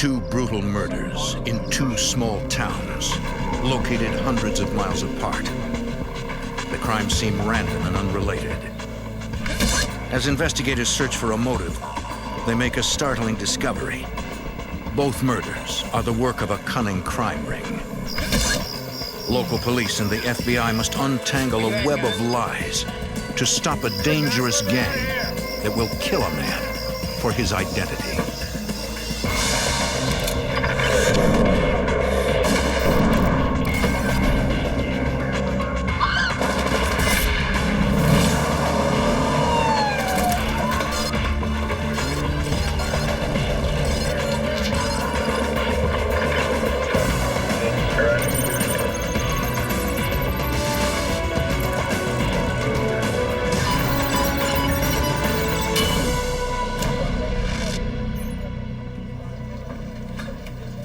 Two brutal murders in two small towns, located hundreds of miles apart. The crimes seem random and unrelated. As investigators search for a motive, they make a startling discovery. Both murders are the work of a cunning crime ring. Local police and the FBI must untangle a web of lies to stop a dangerous gang that will kill a man for his identity.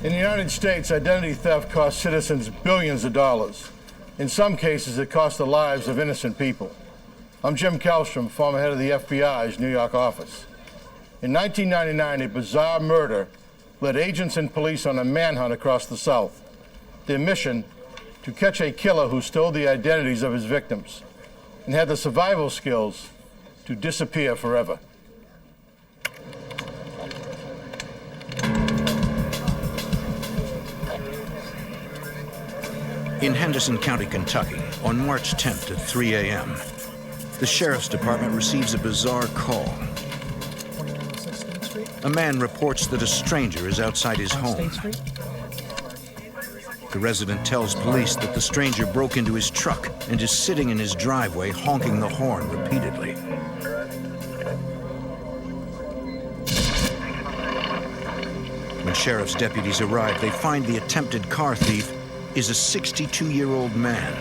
In the United States, identity theft costs citizens billions of dollars. In some cases, it costs the lives of innocent people. I'm Jim Kellstrom, former head of the FBI's New York office. In 1999, a bizarre murder led agents and police on a manhunt across the South. Their mission, to catch a killer who stole the identities of his victims and had the survival skills to disappear forever. In Henderson County, Kentucky, on March 10th at 3 a.m., the Sheriff's Department receives a bizarre call. A man reports that a stranger is outside his home. The resident tells police that the stranger broke into his truck and is sitting in his driveway honking the horn repeatedly. When sheriff's deputies arrive, they find the attempted car thief is a 62-year-old man.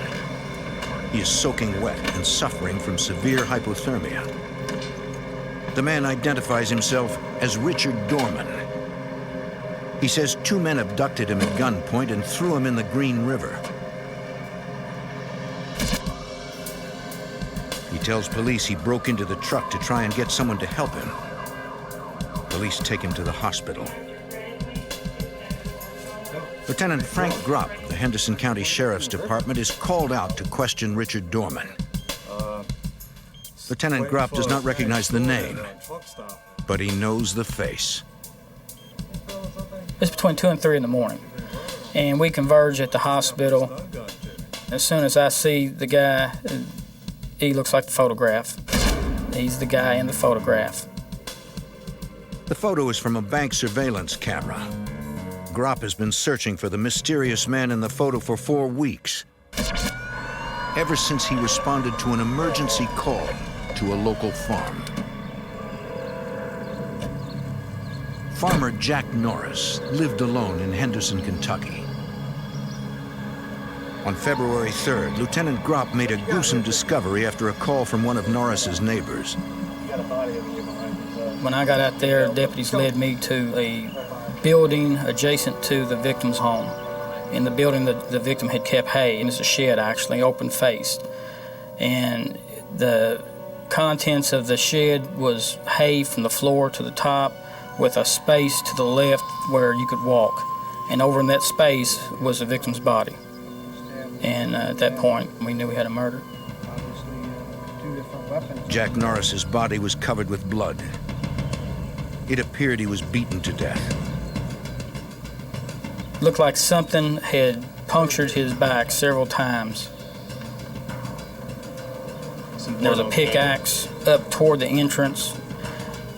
He is soaking wet and suffering from severe hypothermia. The man identifies himself as Richard Dorman. He says two men abducted him at gunpoint and threw him in the Green River. He tells police he broke into the truck to try and get someone to help him. Police take him to the hospital. Lieutenant Frank Gropp of the Henderson County Sheriff's Department is called out to question Richard Dorman. Lieutenant Gropp does not recognize the name, but he knows the face. It's between 2 and 3 in the morning, and we converge at the hospital. As soon as I see the guy, he looks like the photograph. He's the guy in the photograph. The photo is from a bank surveillance camera. Gropp has been searching for the mysterious man in the photo for 4 weeks, ever since he responded to an emergency call to a local farm. Farmer Jack Norris lived alone in Henderson, Kentucky. On February 3rd, Lieutenant Gropp made a gruesome discovery after a call from one of Norris's neighbors. When I got out there, deputies led me to a building adjacent to the victim's home. In the building, the victim had kept hay, and it's a shed actually, open-faced. And the contents of the shed was hay from the floor to the top, with a space to the left where you could walk. And over in that space was the victim's body. And at that point, we knew we had a murder. Jack Norris's body was covered with blood. It appeared he was beaten to death. Looked like something had punctured his back several times. There was a pickaxe up toward the entrance.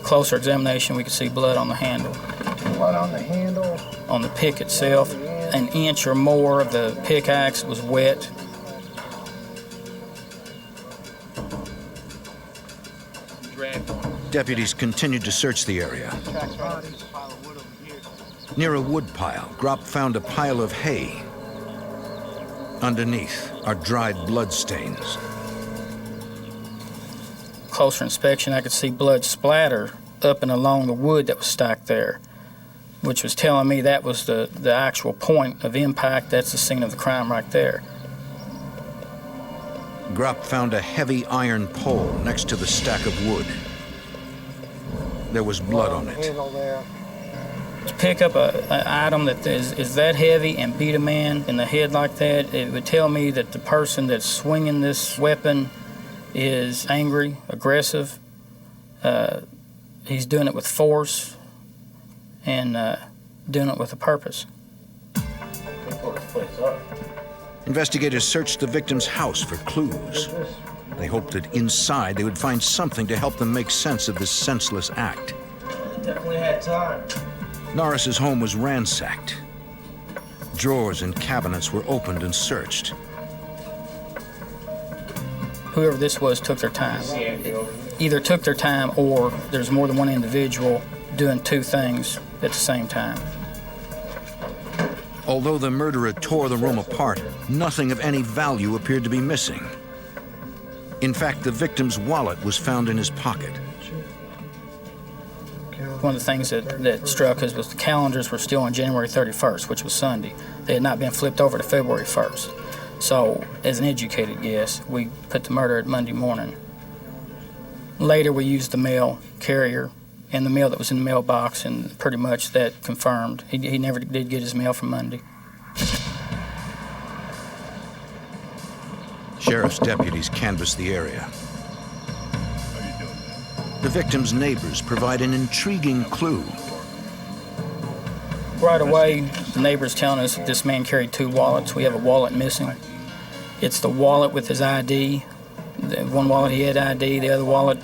Closer examination, we could see blood on the handle. Blood on the handle? On the pick itself. An inch or more of the pickaxe was wet. Deputies continued to search the area. Near a wood pile, Gropp found a pile of hay. Underneath are dried blood stains. Closer inspection, I could see blood splatter up and along the wood that was stacked there, which was telling me that was the actual point of impact. That's the scene of the crime right there. Gropp found a heavy iron pole next to the stack of wood. There was blood on it. To pick up an item that is that heavy and beat a man in the head like that, it would tell me that the person that's swinging this weapon is angry, aggressive. He's doing it with force and doing it with a purpose. Investigators searched the victim's house for clues. They hoped that inside they would find something to help them make sense of this senseless act. Definitely had time. Norris's home was ransacked. Drawers and cabinets were opened and searched. Whoever this was took their time. Either took their time or there's more than one individual doing two things at the same time. Although the murderer tore the room apart, nothing of any value appeared to be missing. In fact, the victim's wallet was found in his pocket. One of the things that struck us was the calendars were still on January 31st, which was Sunday. They had not been flipped over to February 1st. So, as an educated guess, we put the murder at Monday morning. Later, we used the mail carrier and the mail that was in the mailbox, and pretty much that confirmed. He never did get his mail from Monday. Sheriff's deputies canvassed the area. The victim's neighbors provide an intriguing clue. Right away, the neighbors telling us that this man carried two wallets. We have a wallet missing. It's the wallet with his ID. The one wallet he had ID, the other wallet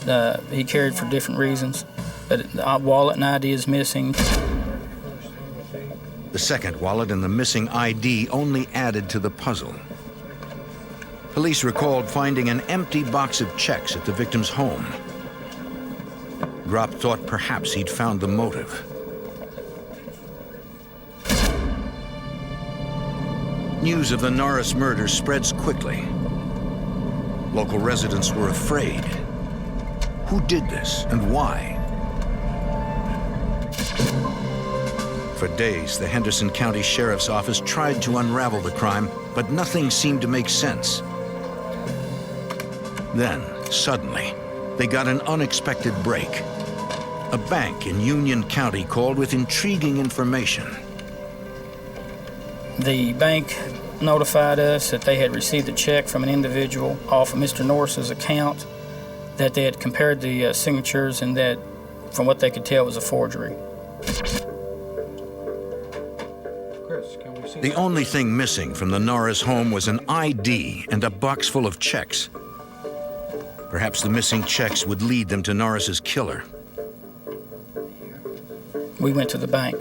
he carried for different reasons. But the wallet and ID is missing. The second wallet and the missing ID only added to the puzzle. Police recalled finding an empty box of checks at the victim's home. Gropp thought perhaps he'd found the motive. News of the Norris murder spreads quickly. Local residents were afraid. Who did this and why? For days, the Henderson County Sheriff's Office tried to unravel the crime, but nothing seemed to make sense. Then, suddenly, they got an unexpected break. A bank in Union County called with intriguing information. The bank notified us that they had received a check from an individual off of Mr. Norris's account, that they had compared the signatures, and that, from what they could tell, was a forgery. The only thing missing from the Norris home was an ID and a box full of checks. Perhaps the missing checks would lead them to Norris's killer. We went to the bank.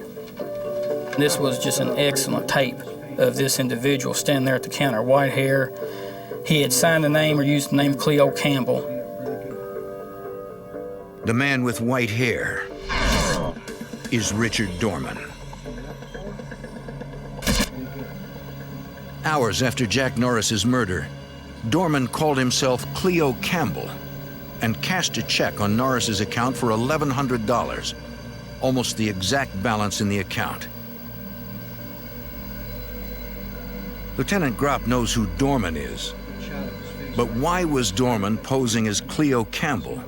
This was just an excellent tape of this individual standing there at the counter, white hair. He had signed the name or used the name Cleo Campbell. The man with white hair is Richard Dorman. Hours after Jack Norris's murder, Dorman called himself Cleo Campbell and cashed a check on Norris's account for $1,100, almost the exact balance in the account. Lieutenant Gropp knows who Dorman is, but why was Dorman posing as Cleo Campbell?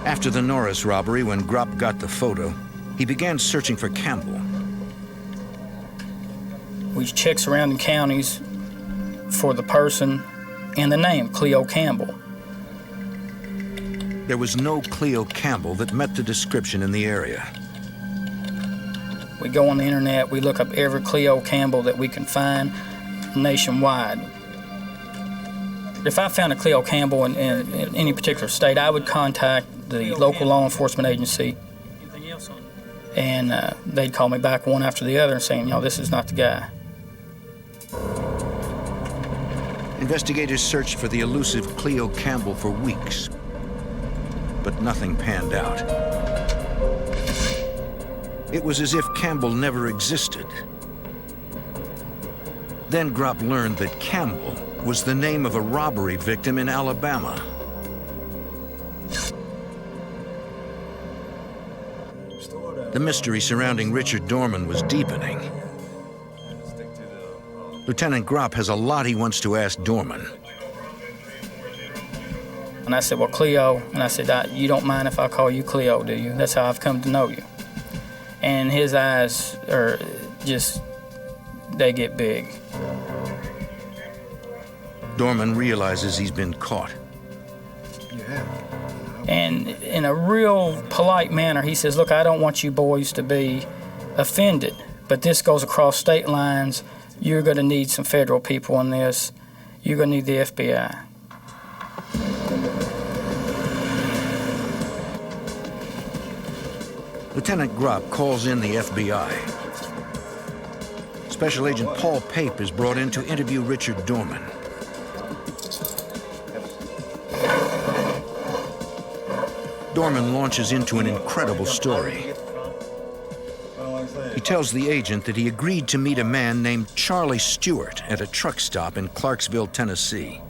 After the Norris robbery, when Gropp got the photo, he began searching for Campbell. We checked surrounding counties for the person and the name, Cleo Campbell. There was no Cleo Campbell that met the description in the area. We go on the internet, we look up every Cleo Campbell that we can find nationwide. If I found a Cleo Campbell in any particular state, I would contact the local law enforcement agency, and they'd call me back one after the other and saying, this is not the guy. Investigators searched for the elusive Cleo Campbell for weeks, but nothing panned out. It was as if Campbell never existed. Then Gropp learned that Campbell was the name of a robbery victim in Alabama. The mystery surrounding Richard Dorman was deepening. Lieutenant Gropp has a lot he wants to ask Dorman. And I said, well, Cleo. And I said, you don't mind if I call you Cleo, do you? That's how I've come to know you. And his eyes are just, they get big. Dorman realizes he's been caught. And in a real polite manner, he says, look, I don't want you boys to be offended, but this goes across state lines. You're going to need some federal people in this. You're going to need the FBI. Lieutenant Grupp calls in the FBI. Special Agent Paul Pape is brought in to interview Richard Dorman. Dorman launches into an incredible story. He tells the agent that he agreed to meet a man named Charlie Stewart at a truck stop in Clarksville, Tennessee.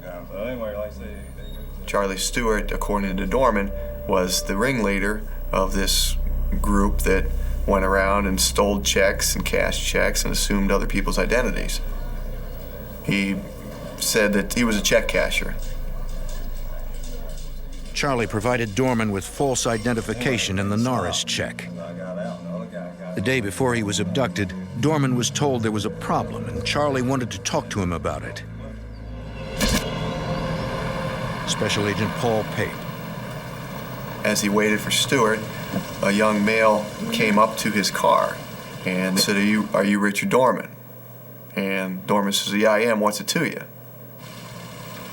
Charlie Stewart, according to Dorman, was the ringleader of this group that went around and stole checks and cashed checks and assumed other people's identities. He said that he was a check casher. Charlie provided Dorman with false identification in the Norris check. The day before he was abducted, Dorman was told there was a problem, and Charlie wanted to talk to him about it. Special Agent Paul Pape. As he waited for Stewart, a young male came up to his car and said, are you Richard Dorman? And Dorman says, yeah, I am. What's it to you?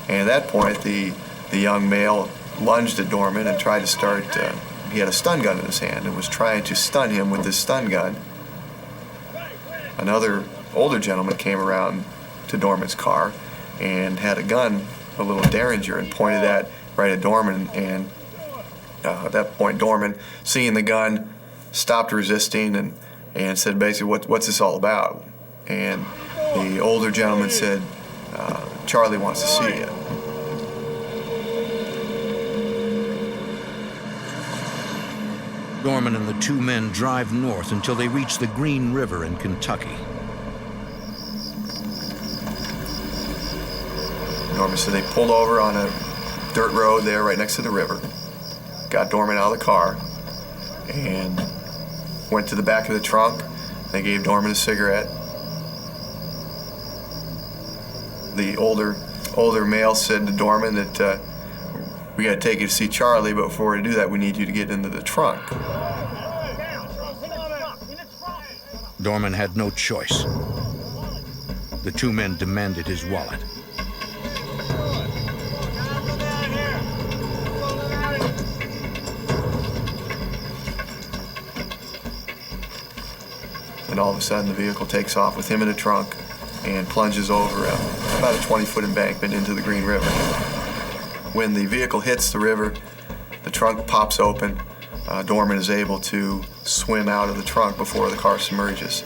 And at that point, the young male lunged at Dorman and tried to start, he had a stun gun in his hand and was trying to stun him with this stun gun. Another older gentleman came around to Dorman's car and had a gun, a little Derringer, and pointed that right at Dorman. And at that point, Dorman, seeing the gun, stopped resisting and said, basically, what's this all about? And the older gentleman said, Charlie wants to see you. Dorman and the two men drive north until they reach the Green River in Kentucky. Dorman said they pulled over on a dirt road there right next to the river, got Dorman out of the car, and went to the back of the trunk. They gave Dorman a cigarette. The older male said to Dorman that we got to take you to see Charlie, but before we do that, we need you to get into the trunk. Dorman had no choice. The two men demanded his wallet. And all of a sudden, the vehicle takes off with him in the trunk and plunges over about a 20-foot embankment into the Green River. When the vehicle hits the river, the trunk pops open. Dorman is able to swim out of the trunk before the car submerges.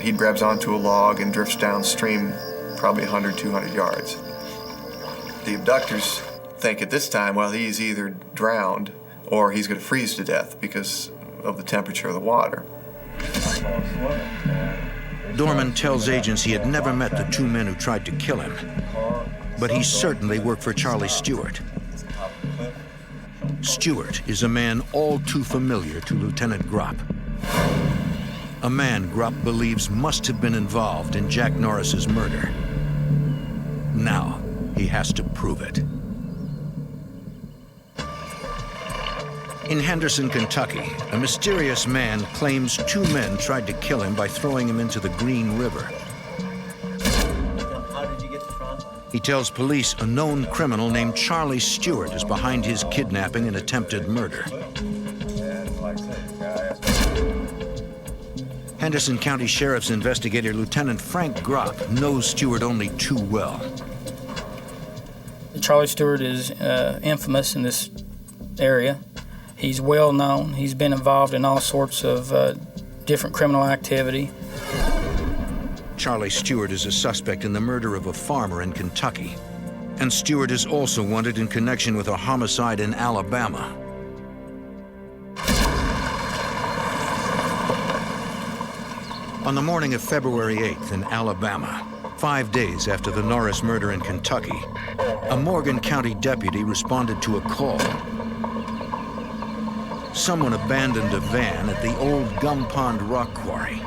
He grabs onto a log and drifts downstream probably 100, 200 yards. The abductors think at this time, well, he's either drowned or he's going to freeze to death because of the temperature of the water. Dorman tells agents he had never met the two men who tried to kill him, but he certainly worked for Charlie Stewart. Stewart is a man all too familiar to Lieutenant Grupp. A man Grupp believes must have been involved in Jack Norris's murder. Now he has to prove it. In Henderson, Kentucky, a mysterious man claims two men tried to kill him by throwing him into the Green River. How did you get the front? He tells police a known criminal named Charlie Stewart is behind his kidnapping and attempted murder. Henderson County Sheriff's investigator Lieutenant Frank Grupp knows Stewart only too well. Charlie Stewart is infamous in this area. He's well known. He's been involved in all sorts of different criminal activity. Charlie Stewart is a suspect in the murder of a farmer in Kentucky. And Stewart is also wanted in connection with a homicide in Alabama. On the morning of February 8th in Alabama, 5 days after the Norris murder in Kentucky, a Morgan County deputy responded to a call. Someone abandoned a van at the old Gum Pond rock quarry.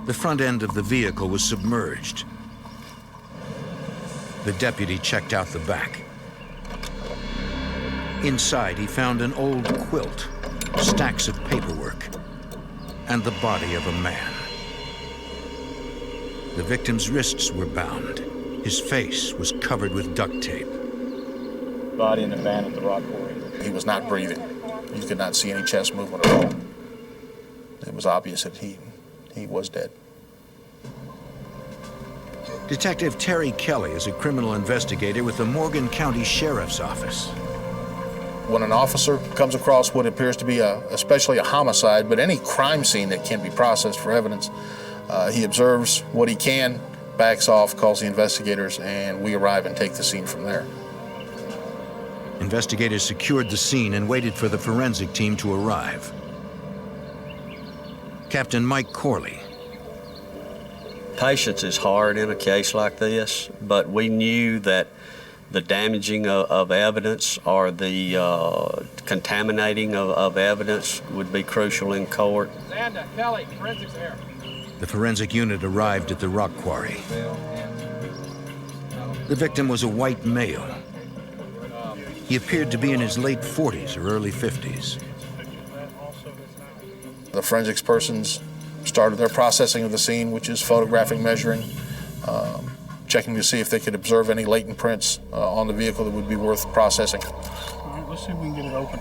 The front end of the vehicle was submerged. The deputy checked out the back. Inside, he found an old quilt, stacks of paperwork, and the body of a man. The victim's wrists were bound. His face was covered with duct tape. Body in the van at the rock quarry. He was not breathing. You could not see any chest movement at all. It was obvious that he was dead. Detective Terry Kelly is a criminal investigator with the Morgan County Sheriff's Office. When an officer comes across what appears to be especially a homicide, but any crime scene that can be processed for evidence, he observes what he can, backs off, calls the investigators, and we arrive and take the scene from there. Investigators secured the scene and waited for the forensic team to arrive. Captain Mike Corley. Patience is hard in a case like this, but we knew that the damaging of evidence or the contaminating of evidence would be crucial in court. Xander, Kelly, forensics here. The forensic unit arrived at the rock quarry. The victim was a white male. He appeared to be in his late 40s or early 50s. The forensics persons started their processing of the scene, which is photographing, measuring, checking to see if they could observe any latent prints on the vehicle that would be worth processing. All right, let's see if we can get it open.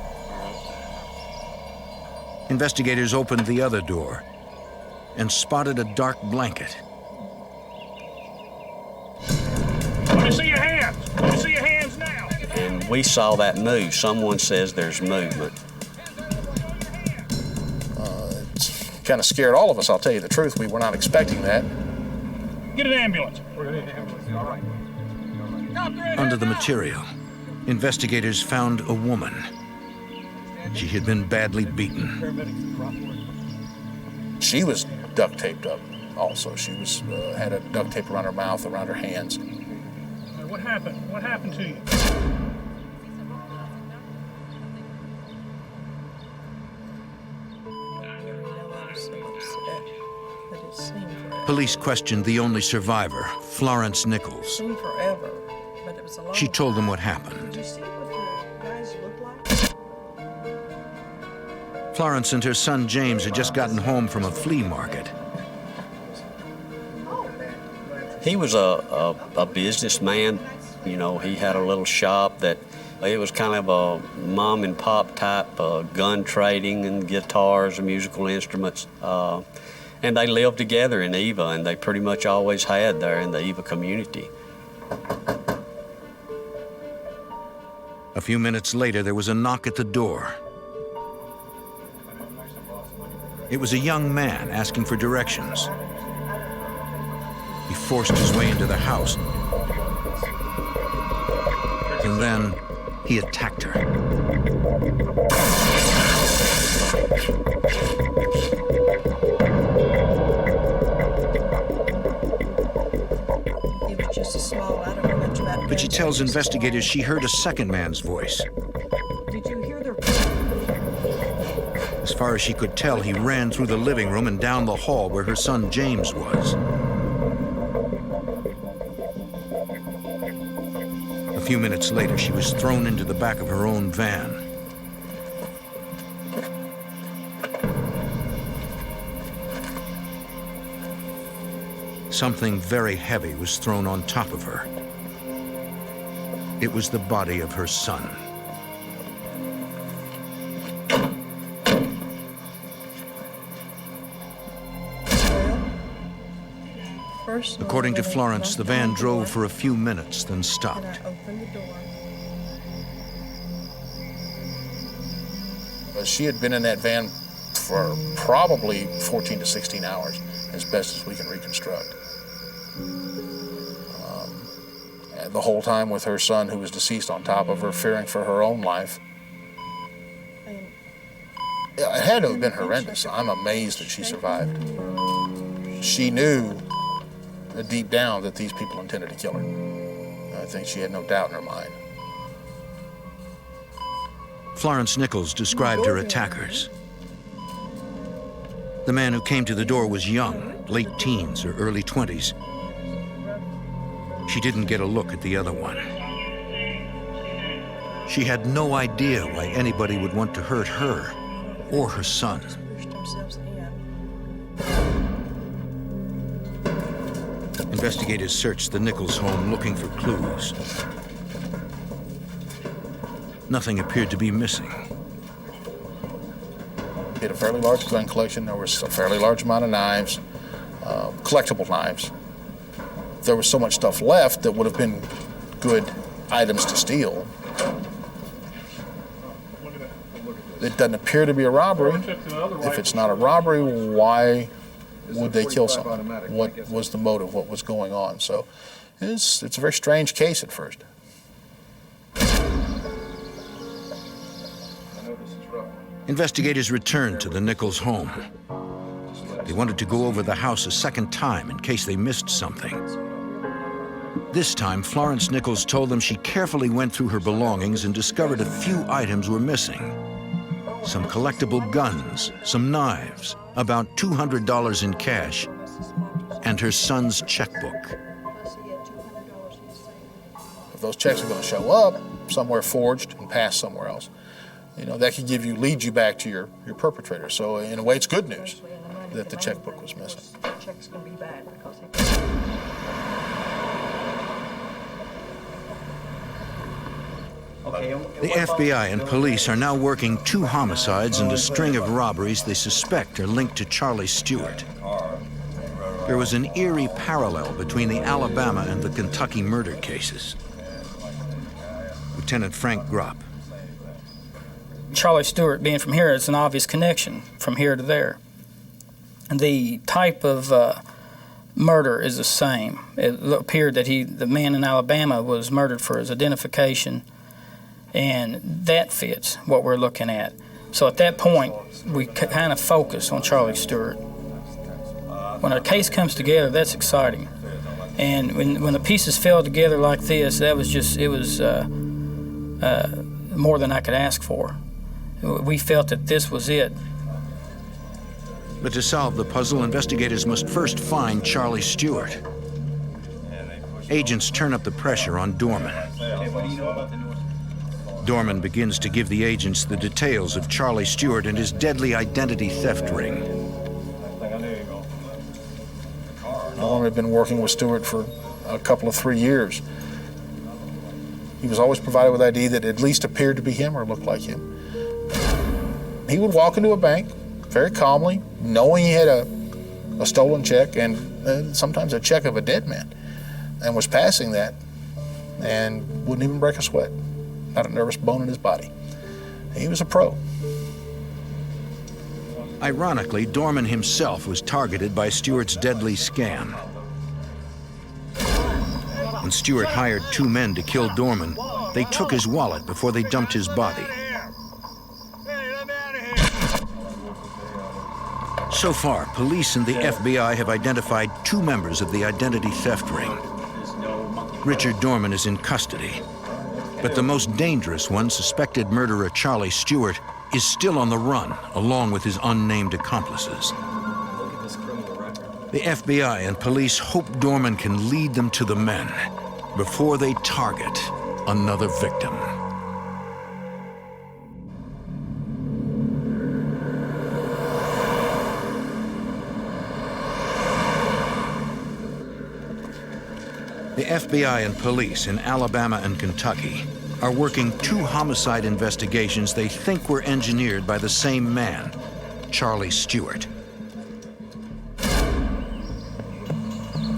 Investigators opened the other door and spotted a dark blanket. Let me see your hands. Let me see your hands now. And we saw that move. Someone says there's movement. It's kind of scared all of us, I'll tell you the truth. We were not expecting that. Get an ambulance. We're going to need an ambulance. All right. Under the material, investigators found a woman. She had been badly beaten. She was duct taped up also. She was had a duct tape around her mouth, around her hands. What happened? What happened to you? Police questioned the only survivor, Florence Nichols. Forever, but it was a long She told them what happened. Did you see what the guys looked like? Florence and her son James had just gotten home from a flea market. He was a businessman. You know, he had a little shop that it was kind of a mom and pop type gun trading and guitars and musical instruments. And they lived together in Eva, and they pretty much always had there in the Eva community. A few minutes later, there was a knock at the door. It was a young man asking for directions. He forced his way into the house, and then he attacked her. It was just a small, I don't know much about. But she tells investigators she heard a second man's voice. Did you hear their? As far as she could tell, he ran through the living room and down the hall where her son James was. A few minutes later, she was thrown into the back of her own van. Something very heavy was thrown on top of her. It was the body of her son. According to Florence, the van drove for a few minutes, then stopped. And I opened the door. She had been in that van for probably 14 to 16 hours, as best as we can reconstruct. The whole time with her son, who was deceased, on top of her, fearing for her own life. It had to have been horrendous. I'm amazed that she survived. she knew deep down that these people intended to kill her. I think she had no doubt in her mind. Florence Nichols described her attackers. The man who came to the door was young, late teens or early 20s. She didn't get a look at the other one. She had no idea why anybody would want to hurt her or her son. Investigators searched the Nichols home looking for clues. Nothing appeared to be missing. We had a fairly large gun collection. There was a fairly large amount of knives, collectible knives. There was so much stuff left that would have been good items to steal. It doesn't appear to be a robbery. If it's not a robbery, why would they kill someone? What was the motive? What was going on? So it's a very strange case at first. Investigators returned to the Nichols home. They wanted to go over the house a second time in case they missed something. This time, Florence Nichols told them she carefully went through her belongings and discovered a few items were missing. Some collectible guns, some knives, about $200 in cash, and her son's checkbook. If those checks are going to show up somewhere forged and pass somewhere else, you know, that could lead you back to your perpetrator. So in a way, it's good news that the checkbook was missing. Check's gonna be bad because The FBI and police are now working 2 homicides and a string of robberies they suspect are linked to Charlie Stewart. There was an eerie parallel between the Alabama and the Kentucky murder cases. Lieutenant Frank Gropp. Charlie Stewart being from here, it's an obvious connection from here to there. And the type of murder is the same. It appeared that the man in Alabama was murdered for his identification, and that fits what we're looking at. So at that point, we kind of focus on Charlie Stewart. When a case comes together, that's exciting. And when the pieces fell together like this, it was more than I could ask for. We felt that this was it. But to solve the puzzle, investigators must first find Charlie Stewart. Agents turn up the pressure on Dorman. Dorman begins to give the agents the details of Charlie Stewart and his deadly identity theft ring. Dorman had been working with Stewart for a couple of 3 years. He was always provided with ID that at least appeared to be him or looked like him. He would walk into a bank very calmly, knowing he had a stolen check and sometimes a check of a dead man, and was passing that and wouldn't even break a sweat. Not a nervous bone in his body. He was a pro. Ironically, Dorman himself was targeted by Stewart's deadly scam. When Stewart hired 2 men to kill Dorman, they took his wallet before they dumped his body. So far, police and the FBI have identified 2 members of the identity theft ring. Richard Dorman is in custody. But the most dangerous one, suspected murderer Charlie Stewart, is still on the run, along with his unnamed accomplices. The FBI and police hope Dorman can lead them to the men before they target another victim. The FBI and police in Alabama and Kentucky are working 2 homicide investigations they think were engineered by the same man, Charlie Stewart.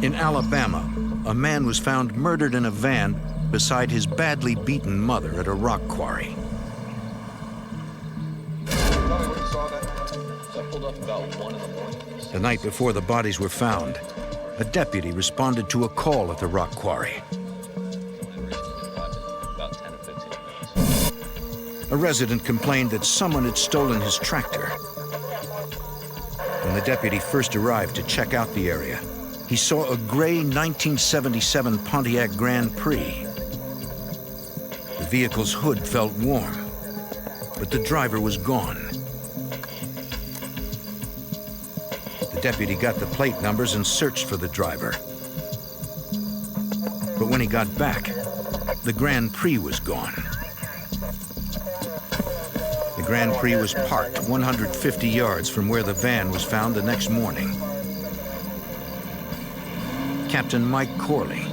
In Alabama, a man was found murdered in a van beside his badly beaten mother at a rock quarry. The night before the bodies were found, a deputy responded to a call at the rock quarry. A resident complained that someone had stolen his tractor. When when the deputy first arrived to check out the area, he saw a gray 1977 Pontiac Grand Prix. The vehicle's hood felt warm, but the driver was gone. The deputy got the plate numbers and searched for the driver. But when he got back, the Grand Prix was gone. The Grand Prix was parked 150 yards from where the van was found the next morning. Captain Mike Corley.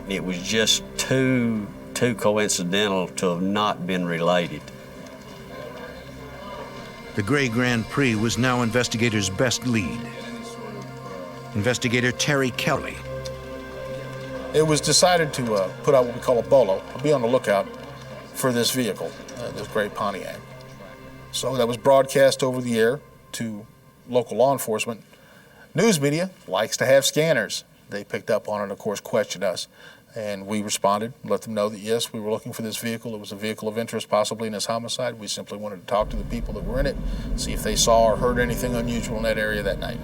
It was just too coincidental to have not been related. The gray Grand Prix was now investigators' best lead. Investigator Terry Kelly. It was decided to put out what we call a bolo, be on the lookout for this vehicle, this gray Pontiac. So that was broadcast over the air to local law enforcement. News media likes to have scanners. They picked up on it and, of course, questioned us. And we responded, let them know that, yes, we were looking for this vehicle. It was a vehicle of interest, possibly in this homicide. We simply wanted to talk to the people that were in it, see if they saw or heard anything unusual in that area that night.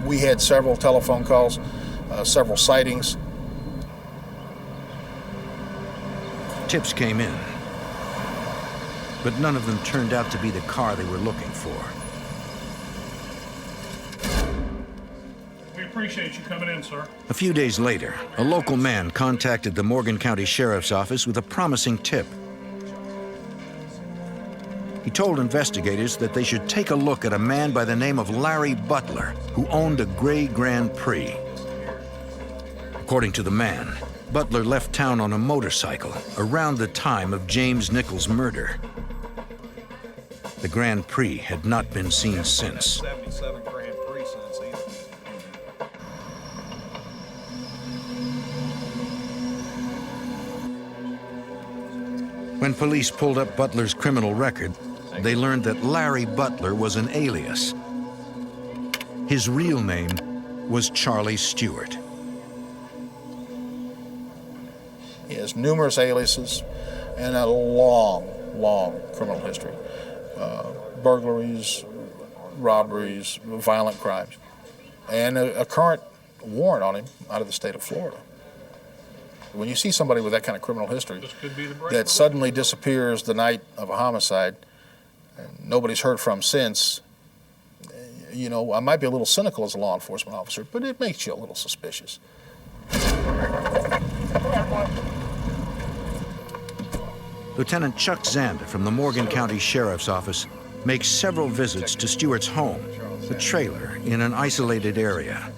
We had several telephone calls, several sightings. Tips came in, but none of them turned out to be the car they were looking for. We appreciate you coming in, sir. A few days later, a local man contacted the Morgan County Sheriff's Office with a promising tip. He told investigators that they should take a look at a man by the name of Larry Butler, who owned a gray Grand Prix. According to the man, Butler left town on a motorcycle around the time of James Nichols' murder. The Grand Prix had not been seen since. 77 Grand Prix since either. When police pulled up Butler's criminal record, they learned that Larry Butler was an alias. His real name was Charlie Stewart. He has numerous aliases and a long criminal history. Burglaries, robberies, violent crimes, and a current warrant on him out of the state of Florida. When you see somebody with that kind of criminal history that suddenly disappears the night of a homicide and nobody's heard from since, you know, I might be a little cynical as a law enforcement officer, but it makes you a little suspicious. Lieutenant Chuck Zanda from the Morgan County Sheriff's Office makes several visits to Stewart's home, the trailer in an isolated area.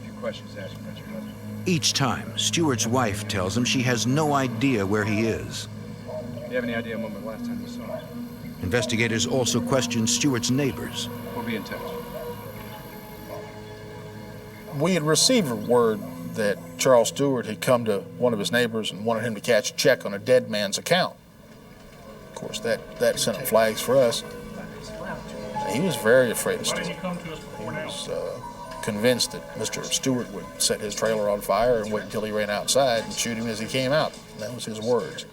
Each time, Stewart's wife tells him she has no idea where he is. Do you have any idea when the last time you saw him? Investigators also question Stewart's neighbors. We'll be in touch. We had received word that Charles Stewart had come to one of his neighbors and wanted him to cash a check on a dead man's account. Of course, that sent up flags for us. He was very afraid of Stewart. He was convinced that Mr. Stewart would set his trailer on fire and wait until he ran outside and shoot him as he came out. That was his words.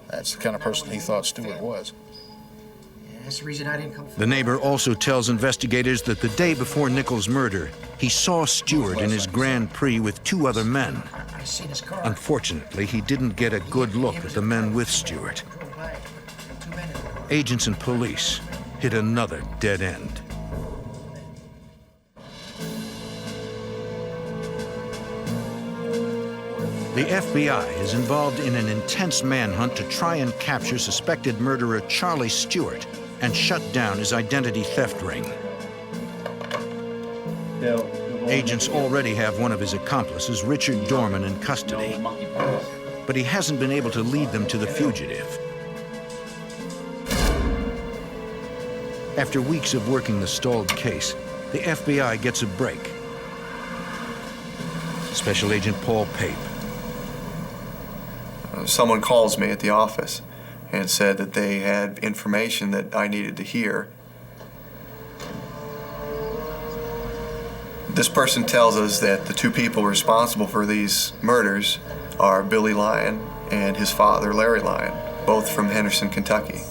That's the kind of person he thought Stewart was. That's the reason I didn't come forward. The neighbor also tells investigators that the day before Nichols' murder, he saw Stewart in his Grand Prix with two other men. I seen his car. Unfortunately, he didn't get a good look at the men with Stewart. Agents and police hit another dead end. The FBI is involved in an intense manhunt to try and capture suspected murderer Charlie Stewart and shut down his identity theft ring. Agents already have one of his accomplices, Richard Dorman, in custody, but he hasn't been able to lead them to the fugitive. After weeks of working the stalled case, the FBI gets a break. Special Agent Paul Pape. Someone calls me at the office and said that they had information that I needed to hear. This person tells us that the two people responsible for these murders are Billy Lyon and his father, Larry Lyon, both from Henderson, Kentucky.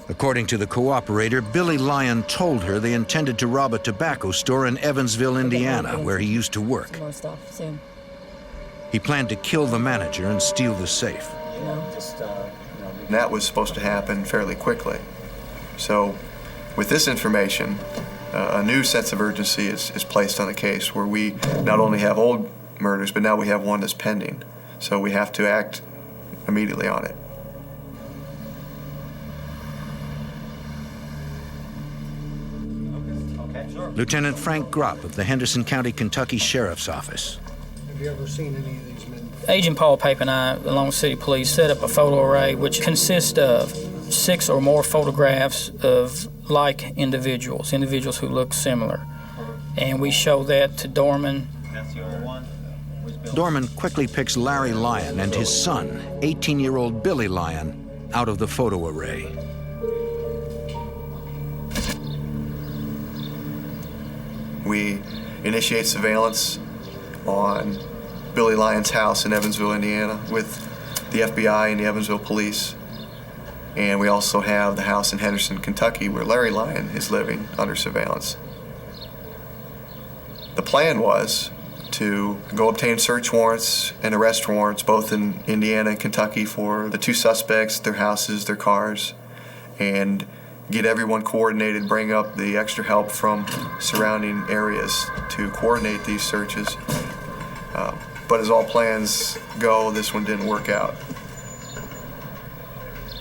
According to the cooperator, Billy Lyon told her they intended to rob a tobacco store in Evansville, Indiana, where he used to work. More stuff soon. He planned to kill the manager and steal the safe. And that was supposed to happen fairly quickly. So with this information, a new sense of urgency is placed on the case, where we not only have old murders, but now we have one that's pending. So we have to act immediately on it. Lieutenant Frank Gropp of the Henderson County, Kentucky Sheriff's Office. Have you ever seen any of these men? Agent Paul Pape and I, along with City Police, set up a photo array which consists of 6 or more photographs of like individuals who look similar. And we show that to Dorman. Dorman quickly picks Larry Lyon and his son, 18-year-old Billy Lyon, out of the photo array. We initiate surveillance on Billy Lyon's house in Evansville, Indiana, with the FBI and the Evansville police. And we also have the house in Henderson, Kentucky, where Larry Lyon is living under surveillance. The plan was to go obtain search warrants and arrest warrants both in Indiana and Kentucky for the 2 suspects, their houses, their cars, and get everyone coordinated, bring up the extra help from surrounding areas to coordinate these searches. But as all plans go, this one didn't work out.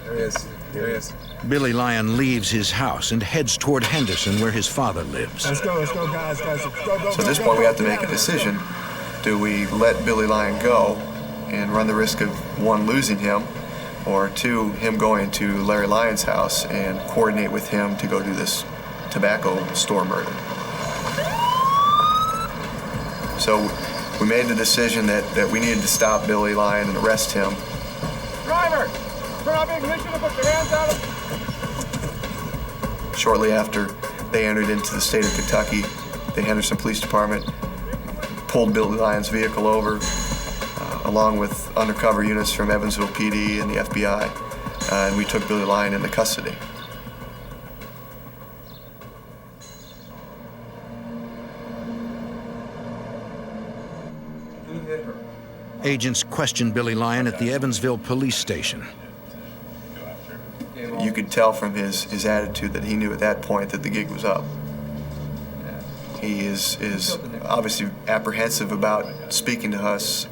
There he is. There he is. Billy Lyon leaves his house and heads toward Henderson, where his father lives. Let's go, guys. Go, So at this point, we have to make a decision. Do we let Billy Lyon go and run the risk of, 1, losing him, or 2, him going to Larry Lyon's house and coordinate with him to go do this tobacco store murder? So we made the decision that we needed to stop Billy Lyon and arrest him. Driver, turn off the ignition and put your hands out of... Shortly after they entered into the state of Kentucky, the Henderson Police Department pulled Billy Lyon's vehicle over, along with undercover units from Evansville PD and the FBI, and we took Billy Lyon into custody. Agents questioned Billy Lyon at the Evansville police station. You could tell from his attitude that he knew at that point that the gig was up. He is obviously apprehensive about speaking to us.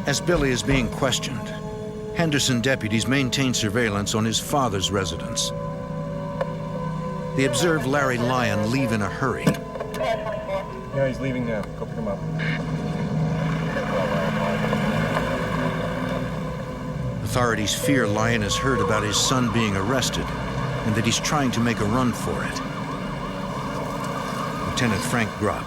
As Billy is being questioned, Henderson deputies maintain surveillance on his father's residence. They observe Larry Lyon leave in a hurry. Yeah, he's leaving now. Go pick him up. Authorities fear Lyon has heard about his son being arrested and that he's trying to make a run for it. Lieutenant Frank Gropp.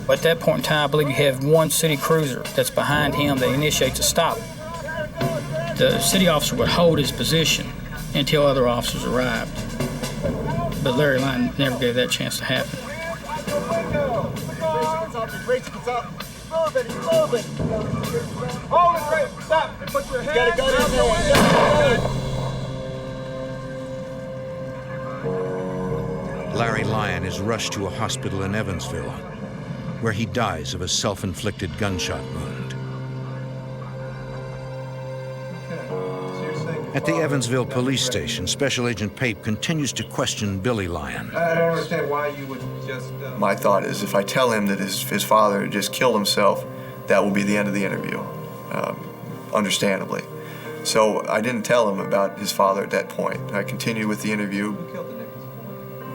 At that point in time, I believe you have 1 city cruiser that's behind him that initiates a stop. The city officer would hold his position until other officers arrived. But Larry Lyon never gave that chance to happen. Hold it, Ray. Stop. And put your hands out the window. Larry Lyon is rushed to a hospital in Evansville, where he dies of a self-inflicted gunshot wound. At the Evansville police station, Special Agent Pape continues to question Billy Lyon. I don't understand why you would just... My thought is, if I tell him that his father had just killed himself, that will be the end of the interview, understandably. So I didn't tell him about his father at that point. I continued with the interview.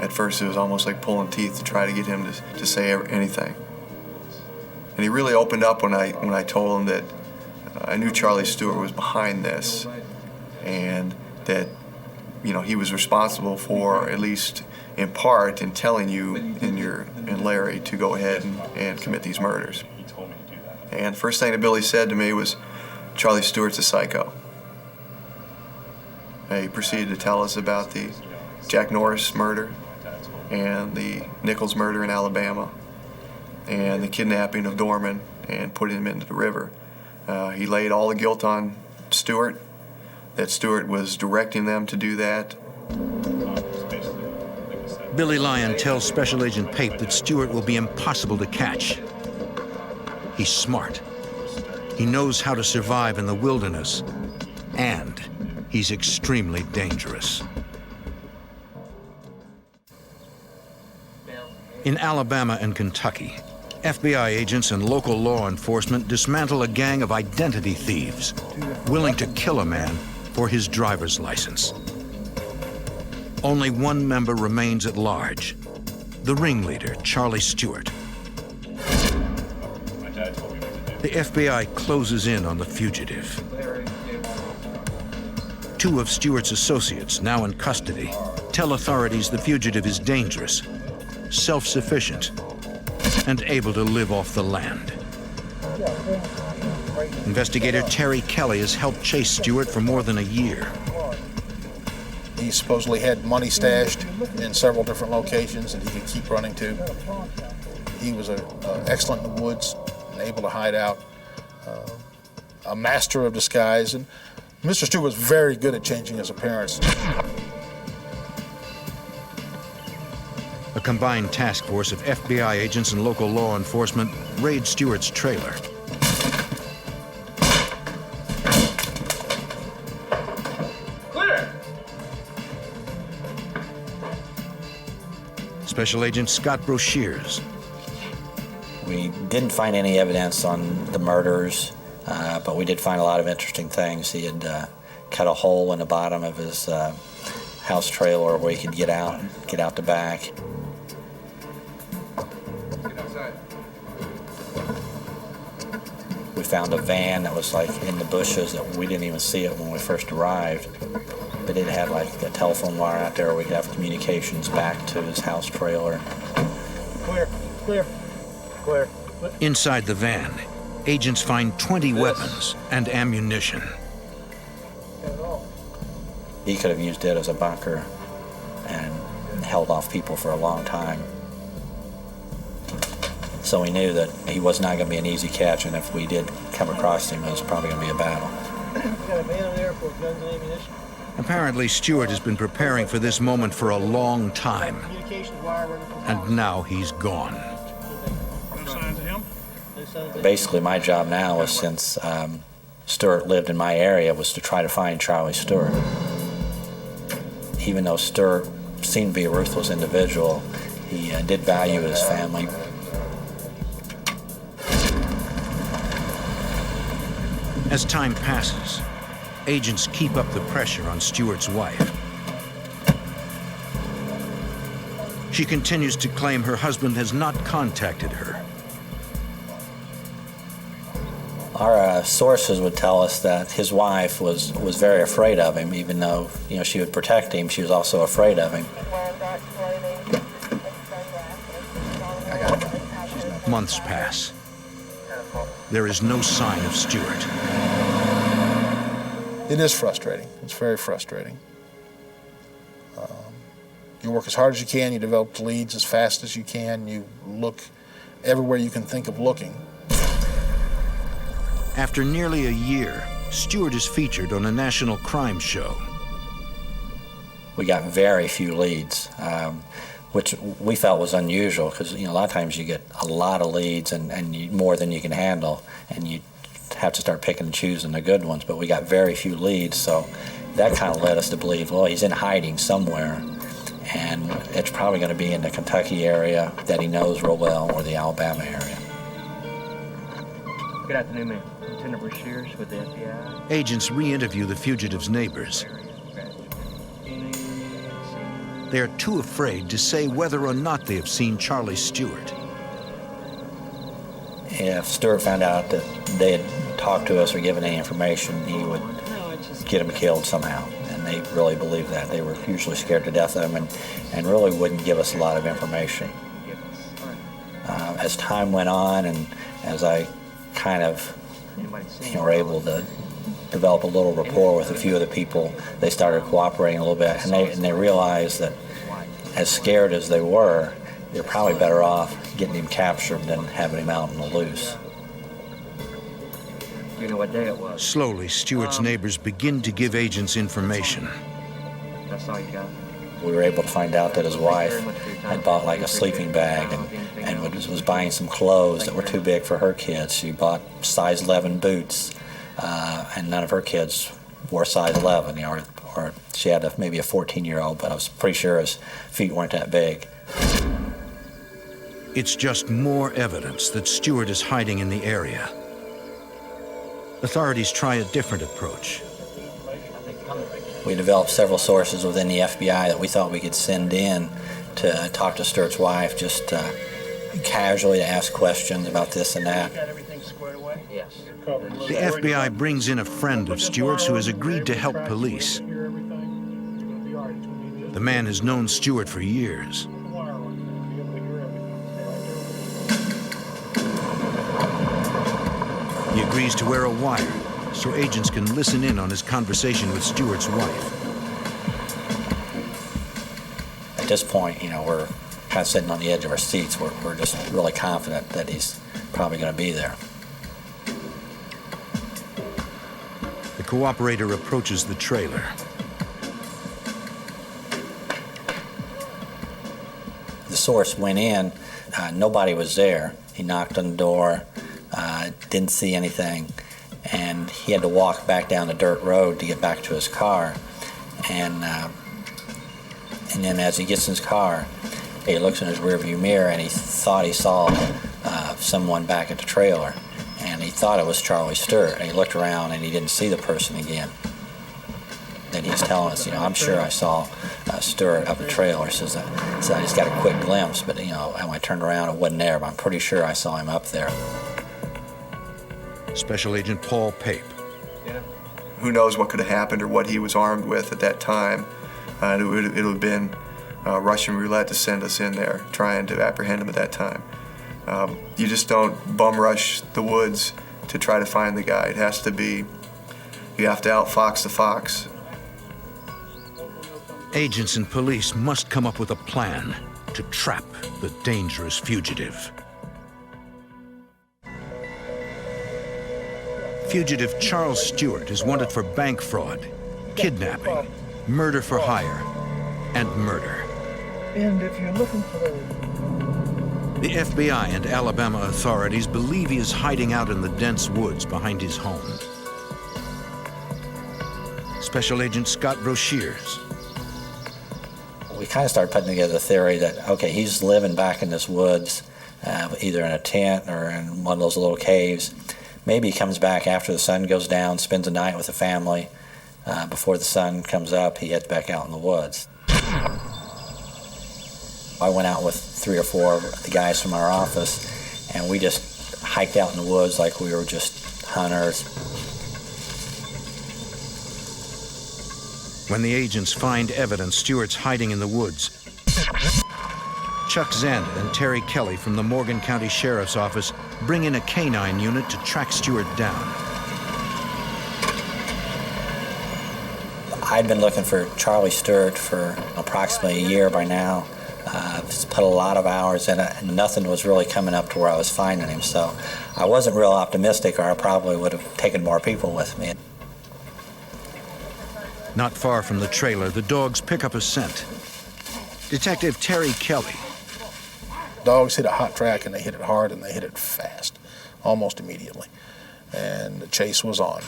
At first, it was almost like pulling teeth to try to get him to say anything. And he really opened up when I told him that I knew Charlie Stewart was behind this, and that, you know, he was responsible for, at least in part, in telling you and Larry to go ahead and commit these murders. And the first thing that Billy said to me was, Charlie Stewart's a psycho. And he proceeded to tell us about the Jack Norris murder and the Nichols murder in Alabama and the kidnapping of Dorman and putting him into the river. He laid all the guilt on Stewart, that Stewart was directing them to do that. Billy Lyon tells Special Agent Pape that Stewart will be impossible to catch. He's smart. He knows how to survive in the wilderness, and he's extremely dangerous. In Alabama and Kentucky, FBI agents and local law enforcement dismantle a gang of identity thieves willing to kill a man for his driver's license. Only one member remains at large, the ringleader, Charlie Stewart. The FBI closes in on the fugitive. Two of Stewart's associates, now in custody, tell authorities the fugitive is dangerous, self-sufficient, and able to live off the land. Investigator Terry Kelly has helped chase Stewart for more than a year. He supposedly had money stashed in several different locations that he could keep running to. He was excellent in the woods and able to hide out, a master of disguise, and Mr. Stewart was very good at changing his appearance. A combined task force of FBI agents and local law enforcement raid Stewart's trailer. Clear! Special Agent Scott Broshears. We didn't find any evidence on the murders, but we did find a lot of interesting things. He had cut a hole in the bottom of his house trailer where he could get out the back. We found a van that was like in the bushes that we didn't even see it when we first arrived. But it had like a telephone wire out there where we could have communications back to his house trailer. Clear, clear, clear. Inside the van, agents find 20 weapons and ammunition. He could have used it as a bunker and held off people for a long time. So we knew that he was not going to be an easy catch, and if we did come across him, it was probably going to be a battle. We got a van over there for guns and ammunition. Apparently, Stewart has been preparing for this moment for a long time, Communications wire running from and now he's gone. No signs of him? no signs of- Basically, my job now is, since Stewart lived in my area, was to try to find Charlie Stewart. Even though Stewart seemed to be a ruthless individual, he did value his family. As time passes, agents keep up the pressure on Stewart's wife. She continues to claim her husband has not contacted her. Our sources would tell us that his wife was very afraid of him, even though she would protect him. She was also afraid of him. Months pass. There is no sign of Stewart. It is frustrating. It's very frustrating. You work as hard as you can, you develop leads as fast as you can, you look everywhere you can think of looking. After nearly a year, Stewart is featured on a national crime show. We got very few leads, which we felt was unusual because a lot of times you get a lot of leads and more than you can handle, and you have to start picking and choosing the good ones. But we got very few leads, so that kind of led us to believe, well, he's in hiding somewhere, and it's probably going to be in the Kentucky area that he knows real well, or the Alabama area. Good afternoon, ma'am. Lieutenant Brashears with the FBI. Agents re-interview the fugitive's neighbors. They are too afraid to say whether or not they have seen Charlie Stewart. If Stewart found out that they had talked to us or given any information, he would get him killed somehow. And they really believed that. They were usually scared to death of him and really wouldn't give us a lot of information. As time went on, and as I kind of were able to develop a little rapport with a few of the people, they started cooperating a little bit, and they realized that as scared as they were, they're probably better off getting him captured than having him out on the loose. You know what day it was? Slowly, Stewart's neighbors begin to give agents information. That's all you got? We were able to find out that his wife had bought like a sleeping bag and was buying some clothes that were too big for her kids. She bought size 11 boots, and none of her kids wore size 11, you know, or she had maybe a 14-year-old, but I was pretty sure his feet weren't that big. It's just more evidence that Stewart is hiding in the area. Authorities try a different approach. We developed several sources within the FBI that we thought we could send in to talk to Stewart's wife, just casually to ask questions about this and that. Yes. The FBI brings in a friend of Stewart's who has agreed to help police. The man has known Stewart for years. He agrees to wear a wire so agents can listen in on his conversation with Stewart's wife. At this point, you know, we're kind of sitting on the edge of our seats. We're just really confident that he's probably going to be there. The cooperator approaches the trailer. The source went in, nobody was there. He knocked on the door, didn't see anything, and he had to walk back down the dirt road to get back to his car. And then as he gets in his car, he looks in his rearview mirror and he thought he saw someone back at the trailer. And he thought it was Charlie Stewart. And he looked around and he didn't see the person again. Then he's telling us, you know, I'm sure I saw Stewart up the trailer. Says I just got a quick glimpse, but, you know, when I turned around, it wasn't there, but I'm pretty sure I saw him up there. Special Agent Paul Pape. Who knows what could have happened or what he was armed with at that time. It would have been Russian roulette to send us in there, trying to apprehend him at that time. You just don't bum rush the woods to try to find the guy. It has to be, you have to outfox the fox. Agents and police must come up with a plan to trap the dangerous fugitive. Fugitive Charles Stewart is wanted for bank fraud, kidnapping, murder for hire, and murder. And if you're looking for The FBI and Alabama authorities believe he is hiding out in the dense woods behind his home. Special Agent Scott Broshears. We kind of started putting together the theory that, okay, he's living back in this woods, either in a tent or in one of those little caves. Maybe he comes back after the sun goes down, spends the night with the family. Before the sun comes up, he heads back out in the woods. I went out with 3 or 4 of the guys from our office, and we just hiked out in the woods like we were just hunters. When the agents find evidence Stewart's hiding in the woods, Chuck Zanda and Terry Kelly from the Morgan County Sheriff's Office bring in a canine unit to track Stewart down. I'd been looking for Charlie Stewart for approximately a year by now. Put a lot of hours in it, and nothing was really coming up to where I was finding him. So I wasn't real optimistic, or I probably would have taken more people with me. Not far from the trailer, the dogs pick up a scent. Detective Terry Kelly. Dogs hit a hot track, and they hit it hard, and they hit it fast, almost immediately. And the chase was on.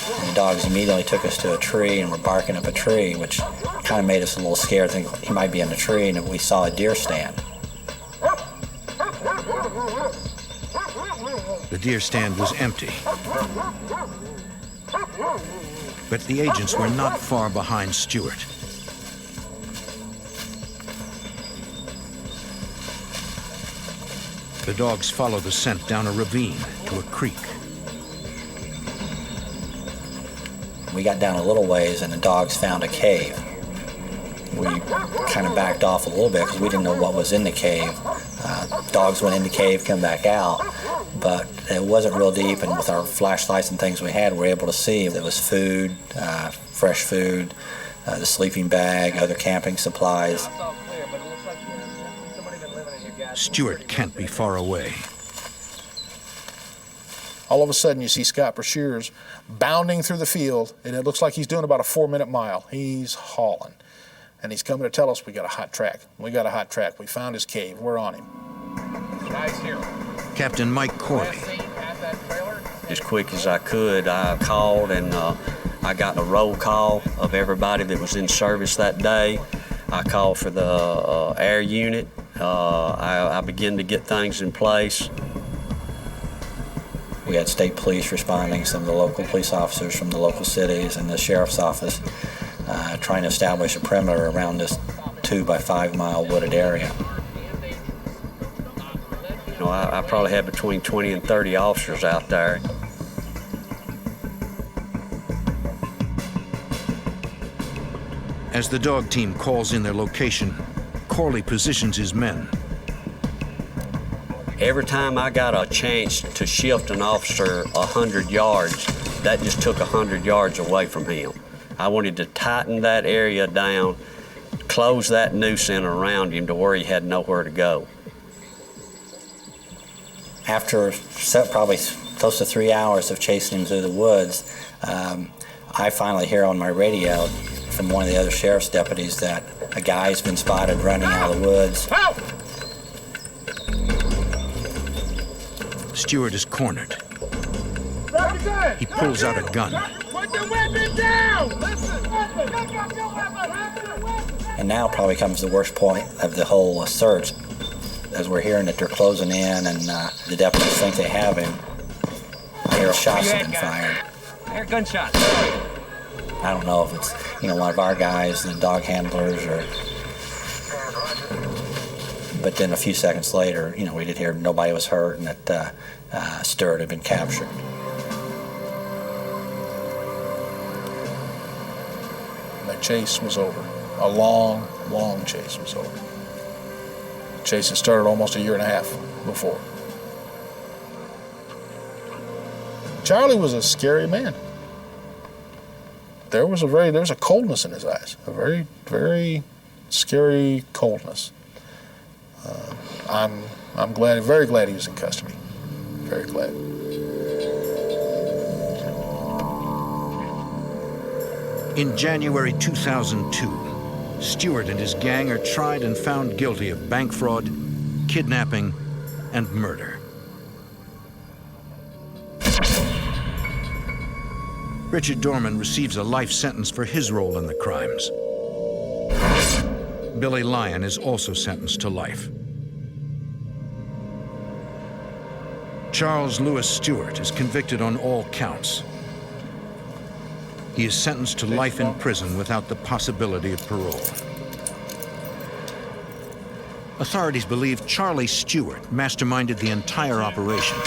And the dogs immediately took us to a tree and were barking up a tree, which kind of made us a little scared, thinking he might be in the tree, and we saw a deer stand. The deer stand was empty. But the agents were not far behind Stewart. The dogs follow the scent down a ravine to a creek. We got down a little ways, and the dogs found a cave. We kind of backed off a little bit because we didn't know what was in the cave. Dogs went in the cave, come back out, but it wasn't real deep, and with our flashlights and things we had, we were able to see there was food, fresh food, the sleeping bag, other camping supplies. Stewart can't be far away. All of a sudden, you see Scott Brashears bounding through the field, and it looks like he's doing about a 4-minute mile. He's hauling. And he's coming to tell us we got a hot track. We got a hot track. We found his cave. We're on him. Guys here. Captain Mike Corley. As quick as I could, I called and I got a roll call of everybody that was in service that day. I called for the air unit. I began to get things in place. We had state police responding, some of the local police officers from the local cities and the sheriff's office trying to establish a perimeter around this 2 by 5 mile wooded area. You know, I probably had between 20 and 30 officers out there. As the dog team calls in their location, Corley positions his men. Every time I got a chance to shift an officer 100 yards, that just took 100 yards away from him. I wanted to tighten that area down, close that noose in around him to where he had nowhere to go. After probably close to 3 hours of chasing him through the woods, I finally hear on my radio from one of the other sheriff's deputies that a guy's been spotted running out of the woods. Help! Stewart is cornered. He pulls out a gun. Put the weapon down! And now probably comes the worst point of the whole search. As we're hearing that they're closing in and the deputies think they have him, I hear shots have been fired. I hear gunshots. I don't know if it's, one of our guys, the dog handlers, but then a few seconds later, we did hear nobody was hurt and that Stewart had been captured. The chase was over. A long, long chase was over. The chase had started almost a year and a half before. Charlie was a scary man. There was a coldness in his eyes, a very, very scary coldness. I'm very glad he was in custody. Very glad. In January 2002, Stewart and his gang are tried and found guilty of bank fraud, kidnapping, and murder. Richard Dorman receives a life sentence for his role in the crimes. Billy Lyon is also sentenced to life. Charles Lewis Stewart is convicted on all counts. He is sentenced to life in prison without the possibility of parole. Authorities believe Charlie Stewart masterminded the entire operation.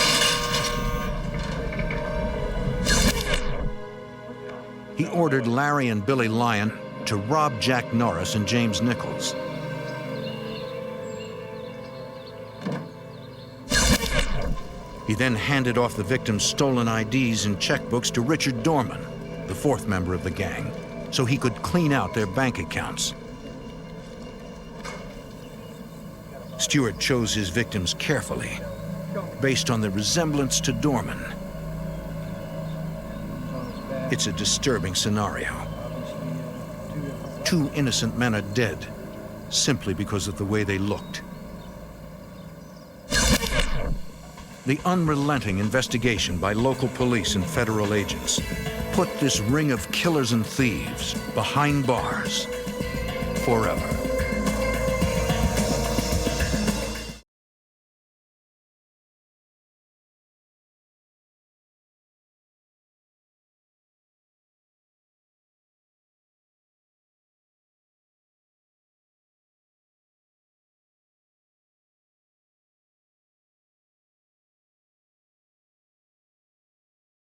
He ordered Larry and Billy Lyon to rob Jack Norris and James Nichols. He then handed off the victims' stolen IDs and checkbooks to Richard Dorman, the fourth member of the gang, so he could clean out their bank accounts. Stewart chose his victims carefully, based on their resemblance to Dorman. It's a disturbing scenario. 2 innocent men are dead simply because of the way they looked. The unrelenting investigation by local police and federal agents put this ring of killers and thieves behind bars forever.